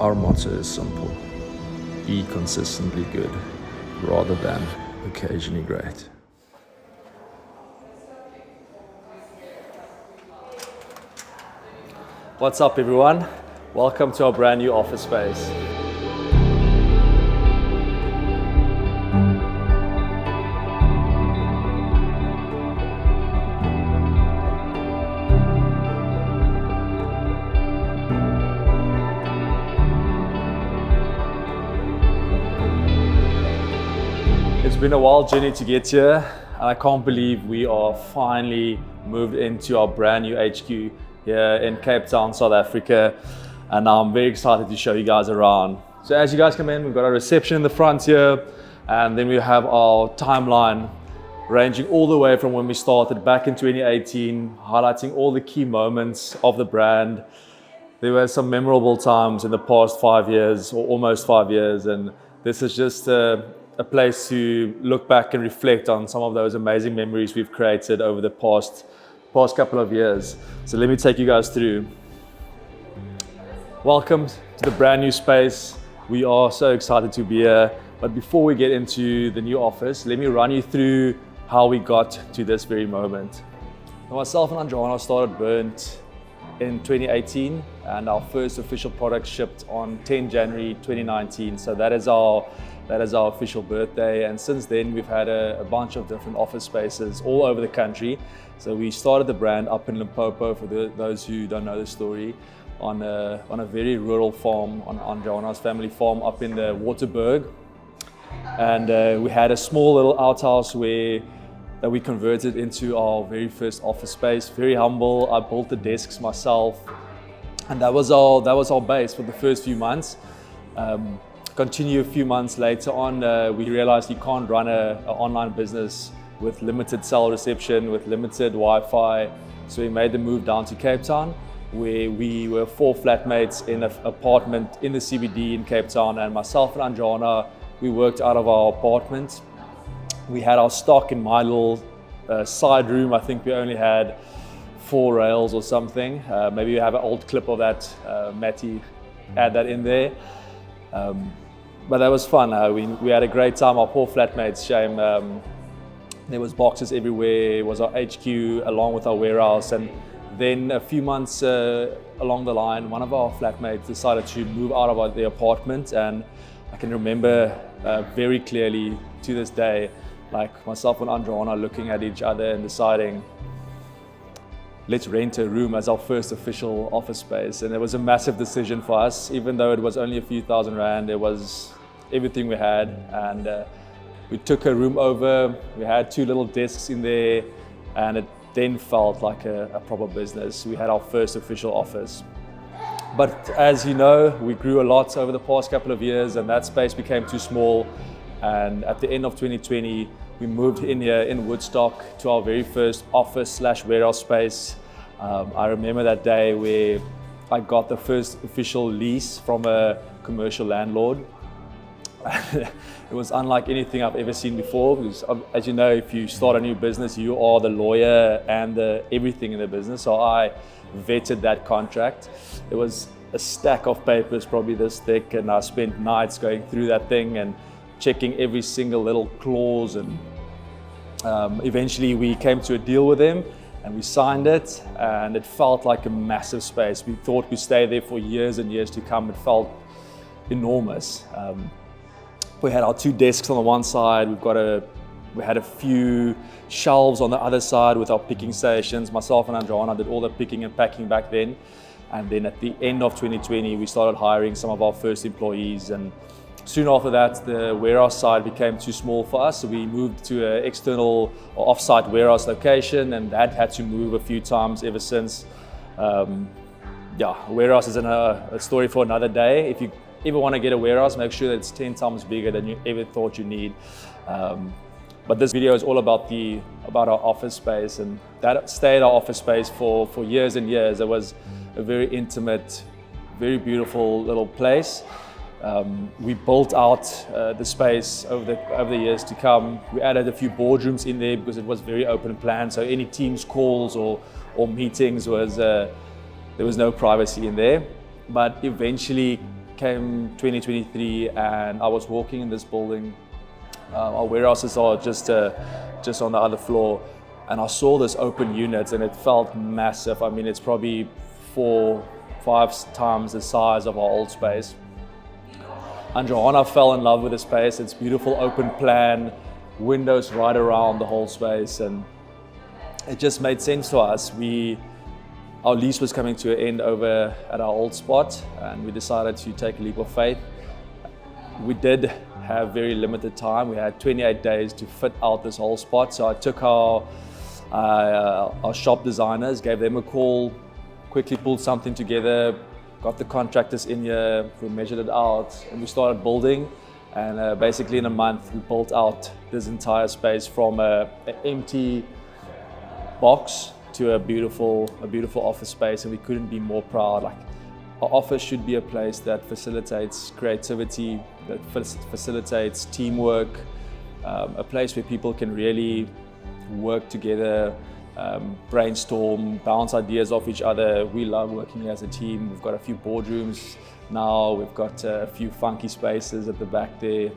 Our motto is simple: be consistently good rather than occasionally great. What's up, everyone? Welcome to our brand new office space. It's been a wild journey to get here, and I can't believe we are finally moved into our brand new HQ here in Cape Town, South Africa, and now I'm very excited to show you guys around. So as you guys come in, we've got a reception in the front here, and then we have our timeline ranging all the way from when we started back in 2018, highlighting all the key moments of the brand. There were some memorable times in the past 5 years, or almost 5 years, and this is just a place to look back and reflect on some of those amazing memories we've created over the past couple of years. So let me take you guys through. Welcome to the brand new space. We are so excited to be here. But before we get into the new office, let me run you through how we got to this very moment. Myself and Andriana started Burnt in 2018, and our first official product shipped on 10 January 2019. So that is our official birthday, and since then we've had a bunch of different office spaces all over the country. So we started the brand up in Limpopo, for those who don't know the story, on a very rural farm, on Andriana's family farm up in the Waterberg. And we had a small little outhouse that we converted into our very first office space. Very humble. I built the desks myself, and that was our base for the first few months. Continue a few months later on, we realized you can't run an online business with limited cell reception, with limited Wi-Fi. So we made the move down to Cape Town, where we were 4 flatmates in an apartment in the CBD in Cape Town, and myself and Andriana, we worked out of our apartment. We had our stock in my little side room. I think we only had 4 rails or something. Maybe you have an old clip of that, Matty, add that in there. But that was fun. We had a great time. Our poor flatmates, shame. There was boxes everywhere. It was our HQ along with our warehouse. And then a few months along the line, one of our flatmates decided to move out of the apartment. And I can remember very clearly to this day, like myself and Andriana looking at each other and deciding, let's rent a room as our first official office space. And it was a massive decision for us. Even though it was only a few thousand rand, it was everything we had. And we took a room over. We had 2 little desks in there, and it then felt like a proper business. We had our first official office. But as you know, we grew a lot over the past couple of years, and that space became too small. And at the end of 2020, we moved in here in Woodstock to our very first office/warehouse space. I remember that day where I got the first official lease from a commercial landlord. It was unlike anything I've ever seen before, because as you know, if you start a new business, you are the lawyer and everything in the business. So I vetted that contract. It was a stack of papers, probably this thick, and I spent nights going through that thing and checking every single little clause, and eventually we came to a deal with them and we signed it, and it felt like a massive space. We thought we'd stay there for years and years to come. It felt enormous. We had our 2 desks on the one side. We had a few shelves on the other side with our picking stations. Myself and Andriana did all the picking and packing back then. And then at the end of 2020, we started hiring some of our first employees, and soon after that, the warehouse side became too small for us, so we moved to an external or off-site warehouse location, and that had to move a few times ever since. Warehouse is a story for another day. If you ever want to get a warehouse, make sure that it's 10 times bigger than you ever thought you need. But this video is all about our office space, and that stayed our office space for years and years. It was a very intimate, very beautiful little place. We built out the space over the years to come. We added a few boardrooms in there because it was very open plan. So any Teams calls or meetings there was no privacy in there. But eventually came 2023 and I was walking in this building. Our warehouses are just on the other floor, and I saw this open unit and it felt massive. I mean, it's probably 4-5 times the size of our old space. Andriana fell in love with the space. It's beautiful open plan, windows right around the whole space, and it just made sense to us. Our lease was coming to an end over at our old spot, and we decided to take a leap of faith. We did have very limited time. We had 28 days to fit out this whole spot. So I took our shop designers, gave them a call, quickly pulled something together, got the contractors in here, we measured it out, and we started building. And basically in a month, we built out this entire space from an empty box to a beautiful office space, and we couldn't be more proud. Like, our office should be a place that facilitates creativity, that facilitates teamwork, a place where people can really work together, brainstorm, bounce ideas off each other. We love working as a team. We've got a few boardrooms now. We've got a few funky spaces at the back there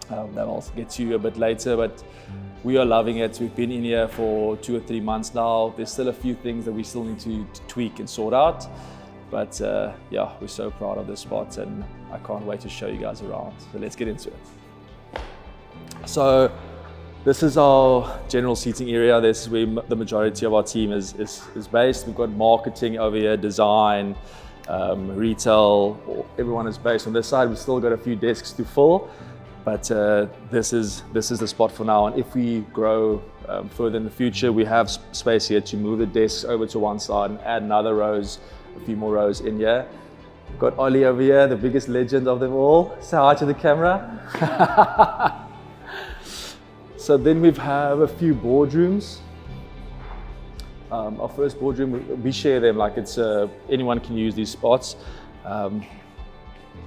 that I'll get to a bit later, but we are loving it. We've been in here for 2 or 3 months now. There's still a few things that we still need to tweak and sort out, but yeah, we're so proud of this spot and I can't wait to show you guys around. So let's get into it. So this is our general seating area. This is where the majority of our team is based. We've got marketing over here, design, retail. Everyone is based on this side. We've still got a few desks to fill, but this is the spot for now. And if we grow further in the future, we have space here to move the desks over to one side and add a few more rows in here. We've got Ollie over here, the biggest legend of them all. Say hi to the camera. So then we have a few boardrooms. Our first boardroom, we share them like it's anyone can use these spots.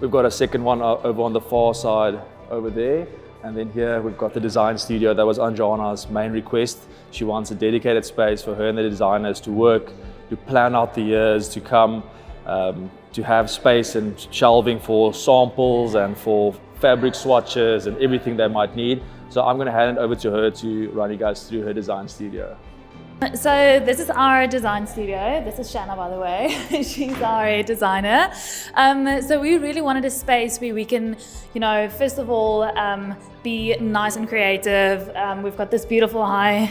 We've got a second one over on the far side over there, and then here we've got the design studio. That was Andriana's main request. She wants a dedicated space for her and the designers to work, to plan out the years to come, to have space and shelving for samples and for fabric swatches and everything they might need. So I'm going to hand it over to her to run you guys through her design studio. So this is our design studio. This is Shanna, by the way. She's our designer. So we really wanted a space where we can, first of all, be nice and creative. We've got this beautiful high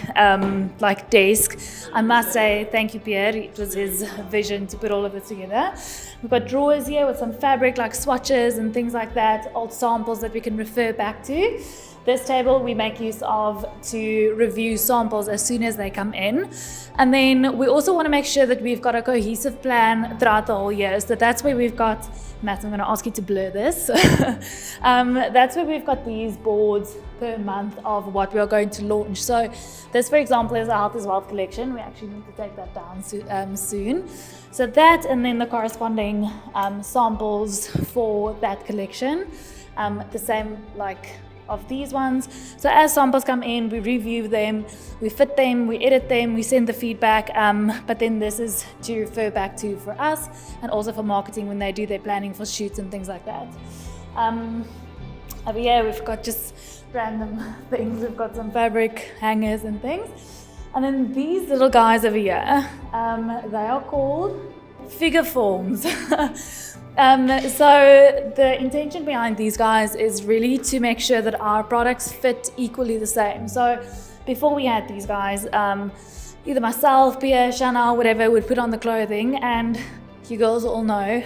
desk. I must say thank you, Pierre. It was his vision to put all of this together. We've got drawers here with some fabric like swatches and things like that, old samples that we can refer back to. This table we make use of to review samples as soon as they come in. And then we also want to make sure that we've got a cohesive plan throughout the whole year. So that's where we've got, Matt, I'm going to ask you to blur this. That's where we've got these boards per month of what we are going to launch. So this, for example, is our Health is Wealth collection. We actually need to take that down soon. So that, and then the corresponding samples for that collection. The same of these ones. So as samples come in, we review them, we fit them, we edit them, we send the feedback, but then this is to refer back to for us and also for marketing when they do their planning for shoots and things like that. Over here we've got just random things. We've got some fabric hangers and things. And then these little guys over here, they are called figure forms. So the intention behind these guys is really to make sure that our products fit equally the same. So before we had these guys, either myself, Pierre, Shanna, whatever, would put on the clothing, and you girls all know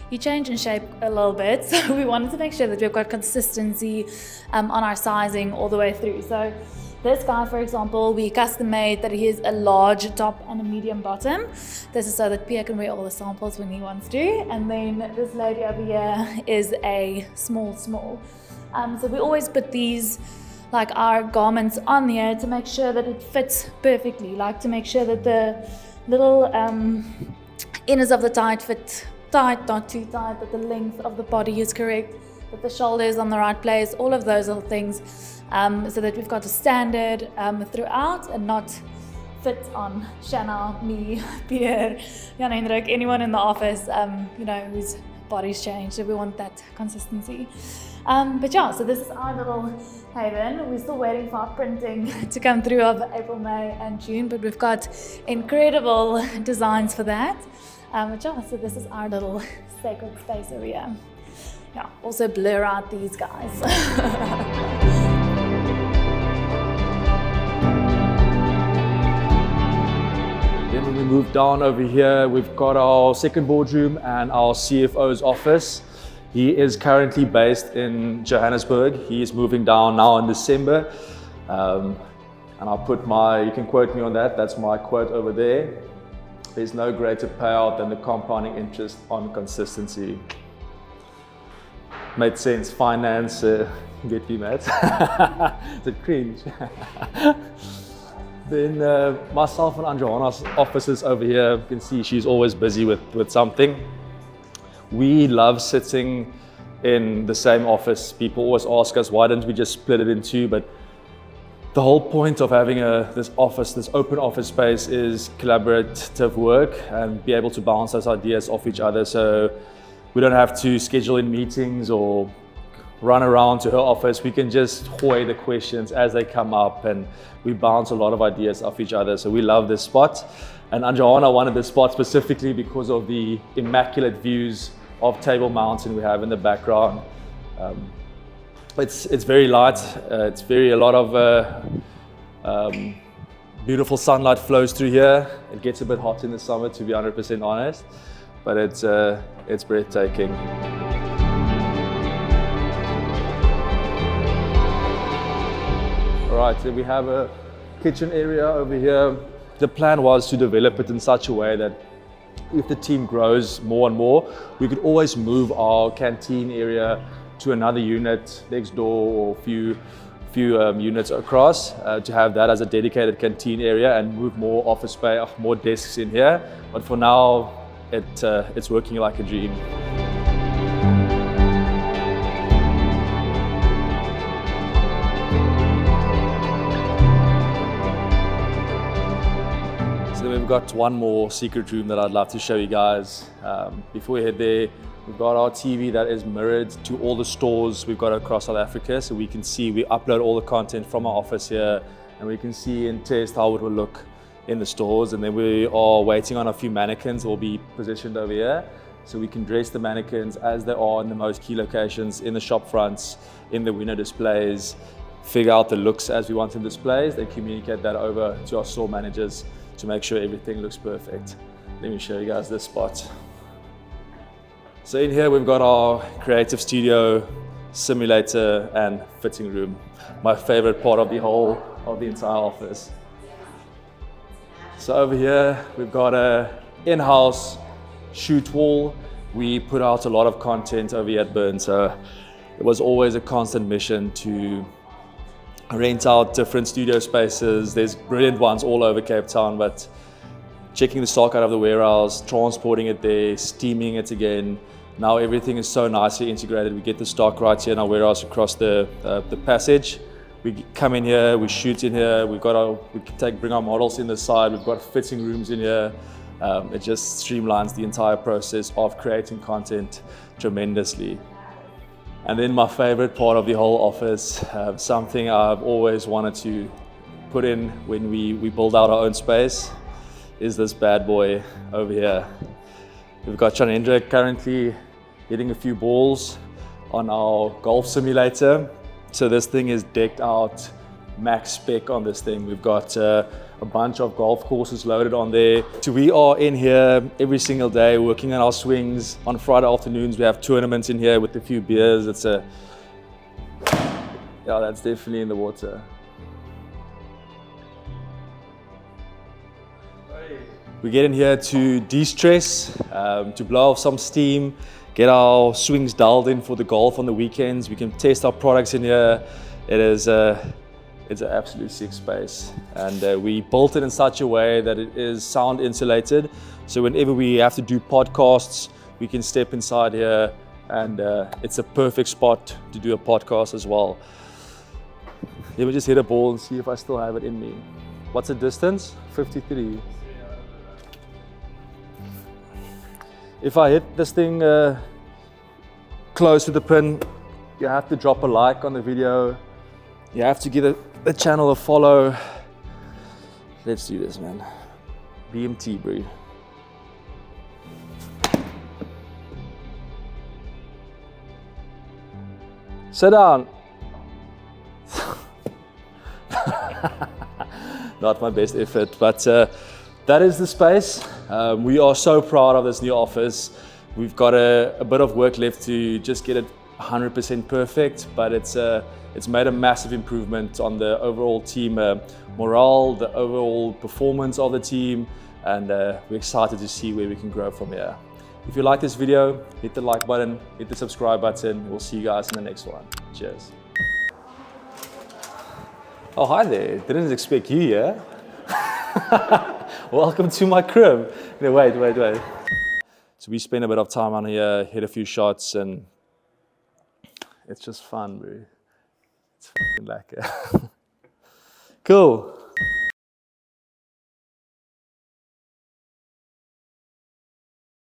you change in shape a little bit. So we wanted to make sure that we've got consistency on our sizing all the way through. So this guy, for example, we custom made that he is a large top and a medium bottom. This is so that Pierre can wear all the samples when he wants to. And then this lady over here is a small. So we always put these, our garments on here to make sure that it fits perfectly. To make sure that the little inners of the tight fit tight, not too tight, that the length of the body is correct, that the shoulder is on the right place, all of those little things. So that we've got a standard throughout and not fit on Shanna, me, Pierre, Jan Hendrik, anyone in the office, whose body's changed. So we want that consistency. But yeah, so this is our little haven. We're still waiting for our printing to come through of April, May, and June, but we've got incredible designs for that. But yeah, so this is our little sacred space over here. Yeah, also blur out these guys. Then when we move down over here, we've got our second boardroom and our CFO's office. He is currently based in Johannesburg. He is moving down now in December. And I'll put you can quote me on that, that's my quote over there. There's no greater payout than the compounding interest on consistency. Made sense, finance, get me mad. It's a cringe. Then myself and Andriana's offices over here, you can see she's always busy with something. We love sitting in the same office. People always ask us, why don't we just split it in two? But the whole point of having this open office space is collaborative work and be able to bounce those ideas off each other. So we don't have to schedule in meetings or run around to her office. We can just hoy the questions as they come up, and we bounce a lot of ideas off each other. So we love this spot. And Andriana wanted this spot specifically because of the immaculate views of Table Mountain we have in the background. It's very light. A lot of beautiful sunlight flows through here. It gets a bit hot in the summer, to be 100% honest, but it's breathtaking. All right, so we have a kitchen area over here. The plan was to develop it in such a way that if the team grows more and more, we could always move our canteen area to another unit next door or few units across to have that as a dedicated canteen area and move more office space, more desks in here. But for now, it's working like a dream. So we've got one more secret room that I'd love to show you guys. Before we head there, we've got our TV that is mirrored to all the stores we've got across South Africa, so we can see, we upload all the content from our office here, and we can see and test how it will look in the stores. And then we are waiting on a few mannequins that will be positioned over here, so we can dress the mannequins as they are in the most key locations, in the shop fronts, in the window displays, figure out the looks as we want in displays, then communicate that over to our store managers to make sure everything looks perfect. Let me show you guys this spot. So in here we've got our creative studio, simulator and fitting room. My favorite part of the entire office. So over here we've got a in-house shoot wall. We put out a lot of content over here at Burn, so it was always a constant mission to rent out different studio spaces. There's brilliant ones all over Cape Town, but checking the stock out of the warehouse, transporting it there, steaming it again. Now everything is so nicely integrated. We get the stock right here in our warehouse across the passage. We come in here, we shoot in here. We can bring our models in the side. We've got fitting rooms in here. It just streamlines the entire process of creating content tremendously. And then my favorite part of the whole office, something I've always wanted to put in when we build out our own space, is this bad boy over here. We've got Jan Hendrik currently hitting a few balls on our golf simulator. So this thing is decked out, max spec on this thing. We've got a bunch of golf courses loaded on there. So we are in here every single day working on our swings. On Friday afternoons we have tournaments in here with a few beers. Yeah, that's definitely in the water. We get in here to de-stress, to blow off some steam, get our swings dialed in for the golf on the weekends. We can test our products in here. It's an absolute sick space, and we built it in such a way that it is sound insulated. So whenever we have to do podcasts, we can step inside here, and it's a perfect spot to do a podcast as well. Let me just hit a ball and see if I still have it in me. What's the distance? 53. If I hit this thing close to the pin, you have to drop a like on the video. You have to give the channel a follow. Let's do this, man. BMT, bro. Sit down. Not my best effort, but that is the space. We are so proud of this new office. We've got a bit of work left to just get it 100% perfect, but it's made a massive improvement on the overall team morale, the overall performance of the team, and we're excited to see where we can grow from here. If you like this video, hit the like button, hit the subscribe button. We'll see you guys in the next one. Cheers. Oh, hi there. Didn't expect you, yeah? Welcome to my crib. No, wait. So we spent a bit of time on here, hit a few shots, and it's just fun, bro. It's fucking lekker. Cool.